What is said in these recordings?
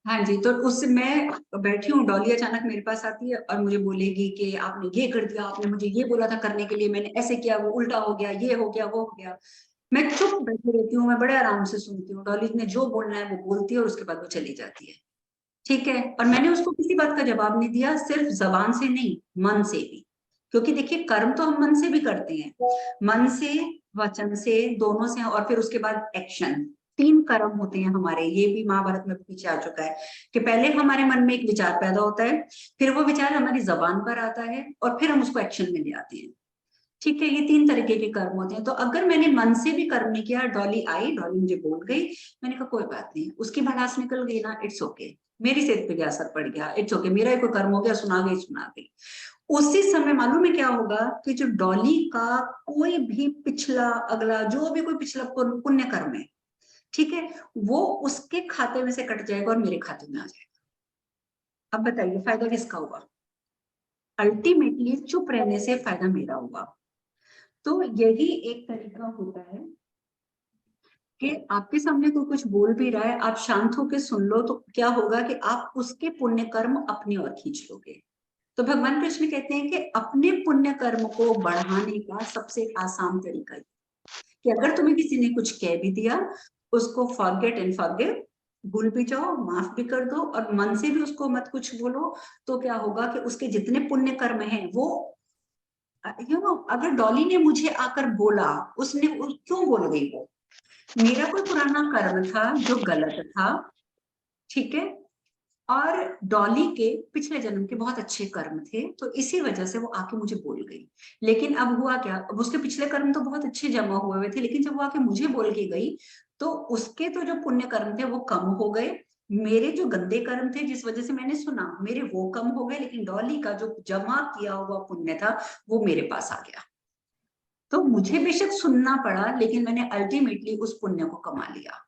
हाँ जी, तो उस मैं बैठी हूँ, डॉली अचानक मेरे पास आती है और मुझे बोलेगी कि आपने ये कर दिया, आपने मुझे ये बोला था करने के लिए, मैंने ऐसे किया, वो उल्टा हो गया, ये हो गया, वो हो गया। मैं चुप बैठी रहती हूँ, मैं बड़े आराम से सुनती हूँ, डॉली ने जो बोलना है वो बोलती है और उसके बाद वो चली जाती है। ठीक है, और मैंने उसको किसी बात का जवाब नहीं दिया, सिर्फ जबान से नहीं, मन से भी। क्योंकि देखिए, कर्म तो हम मन से भी करते हैं, मन से, वचन से, दोनों से, और फिर उसके बाद एक्शन। तीन कर्म होते हैं हमारे, ये भी महाभारत में पीछे आ चुका है कि पहले हमारे मन में एक विचार पैदा होता है, फिर वो विचार हमारी जबान पर आता है और फिर हम उसको एक्शन में ले आते हैं। ठीक है, ये तीन तरीके के कर्म होते हैं। तो अगर मैंने मन से भी कर्म नहीं किया, डॉली आई, डॉली मुझे बोल गई, मैंने कहा कोई बात नहीं, उसकी भड़ास निकल गई ना, इट्स ओके, मेरी सेहत पे क्या असर पड़ गया, इट्स ओके, मेरा ही कोई कर्म हो गया, सुना गई सुना गई। उसी समय मालूम है क्या होगा कि जो डॉली का कोई भी पिछला अगला जो भी कोई पिछला पुण्य कर्म है, ठीक है, वो उसके खाते में से कट जाएगा और मेरे खाते में आ जाएगा। अब बताइए फायदा किसका हुआ? अल्टीमेटली चुप रहने से फायदा मेरा हुआ। तो यही एक तरीका होता है कि आपके सामने कोई कुछ बोल भी रहा है, आप शांत होकर सुन लो, तो क्या होगा कि आप उसके पुण्य कर्म अपनी ओर खींच लोगे। तो भगवान कृष्ण कहते हैं कि अपने पुण्य कर्म को बढ़ाने का सबसे आसान तरीका है कि अगर तुम्हें किसी ने कुछ कह भी दिया, उसको फॉरगेट एंड फॉरगिव, भूल भी जाओ, माफ भी कर दो, और मन से भी उसको मत कुछ बोलो। तो क्या होगा कि उसके जितने पुण्य कर्म हैं वो, अगर डॉली ने मुझे आकर बोला, क्यों बोल गई वो? मेरा कोई पुराना कर्म था जो गलत था, ठीक है, और डॉली के पिछले जन्म के बहुत अच्छे कर्म थे, तो इसी वजह से वो आके मुझे बोल गई। लेकिन अब हुआ क्या, अब उसके पिछले कर्म तो बहुत अच्छे जमा हुए हुए थे, लेकिन जब वो आके मुझे बोल के गई, तो उसके तो जो पुण्य कर्म थे वो कम हो गए, मेरे जो गंदे कर्म थे जिस वजह से मैंने सुना, मेरे वो कम हो गए, लेकिन डॉली का जो जमा किया हुआ पुण्य था वो मेरे पास आ गया। तो मुझे बेशक सुनना पड़ा, लेकिन मैंने अल्टीमेटली उस पुण्य को कमा लिया।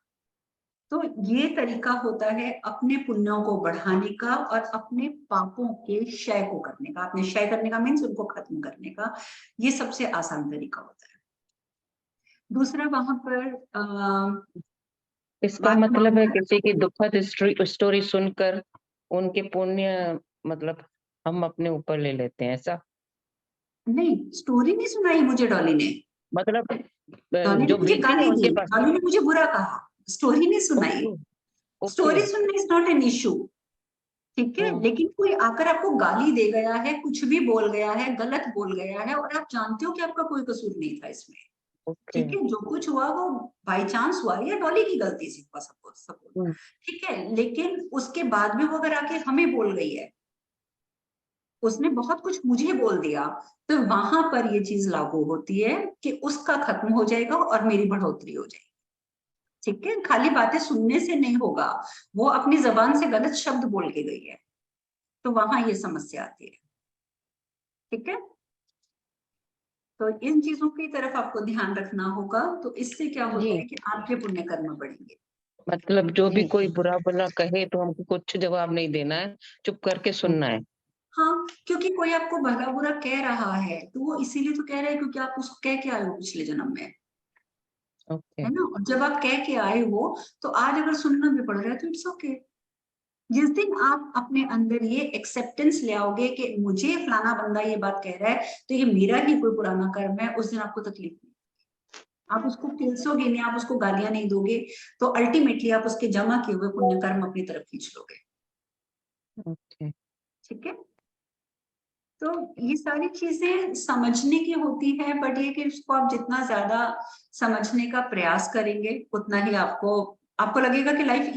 तो ये तरीका होता है अपने पुण्यों को बढ़ाने का और अपने पापों के क्षय को करने का। अपने क्षय करने का मीन्स उनको खत्म करने का, ये सबसे आसान तरीका होता है। दूसरा वहां पर इसका बात मतलब है किसी की दुखद स्टोरी सुनकर उनके पुण्य मतलब हम अपने ऊपर ले लेते हैं ऐसा? नहीं, स्टोरी नहीं सुनाई मुझे डॉली ने। मतलब डॉली ने जो मुझे बीती है गाली दी, उनके पास। डॉली ने मुझे बुरा कहा, स्टोरी नहीं सुनाई। ओके। ओके। स्टोरी सुनना इज नॉट एन इशू, ठीक है, हम्म। लेकिन कोई आकर आपको गाली दे गया है, कुछ भी बोल गया है, गलत बोल गया है, और आप जानते हो कि आपका कोई कसूर नहीं था इसमें, ओके। ठीक है, जो कुछ हुआ वो बाई चांस हुआ या डॉली की गलती से हुआ, सपोज सपोज, हम्म। ठीक है, लेकिन उसके बाद भी वो अगर आके हमें बोल गई है, उसने बहुत कुछ मुझे बोल दिया, तो वहां पर ये चीज लागू होती है कि उसका खत्म हो जाएगा और मेरी बढ़ोतरी हो जाएगी। ठीक है, खाली बातें सुनने से नहीं होगा, वो अपनी जबान से गलत शब्द बोल के गई है, तो वहां ये समस्या आती है। ठीक है, तो इन चीजों की तरफ आपको ध्यान रखना होगा, तो इससे क्या होता जी। है कि आपके पुण्य कर्म बढ़ेंगे। मतलब जो भी कोई बुरा भला कहे तो हमको कुछ जवाब नहीं देना है, चुप करके सुनना है। हाँ, क्योंकि कोई आपको भला बुरा कह रहा है तो वो इसीलिए तो कह रहा है क्योंकि आप उसको कह के आए हो पिछले जन्म में, ओके। है ना, और जब आप कह के आए हो तो आज अगर सुनना भी पड़ रहा है तो इट्स ओके। जिस दिन आप अपने अंदर ये एक्सेप्टेंस ले आओगे कि मुझे फलाना बंदा ये बात कह रहा है तो ये मेरा ही कोई पुराना कर्म है, उस दिन आपको तकलीफ नहीं, आप उसको टिल्सोगे नहीं, आप उसको गालियां नहीं दोगे, तो अल्टीमेटली आप उसके जमा किए हुए पुण्य कर्म अपनी तरफ खींच लोगे। ओके। ठीक है, तो ये सारी चीजें समझने की होती है, बट ये कि उसको आप जितना ज्यादा समझने का प्रयास करेंगे उतना ही आपको आपको लगेगा कि लाइफ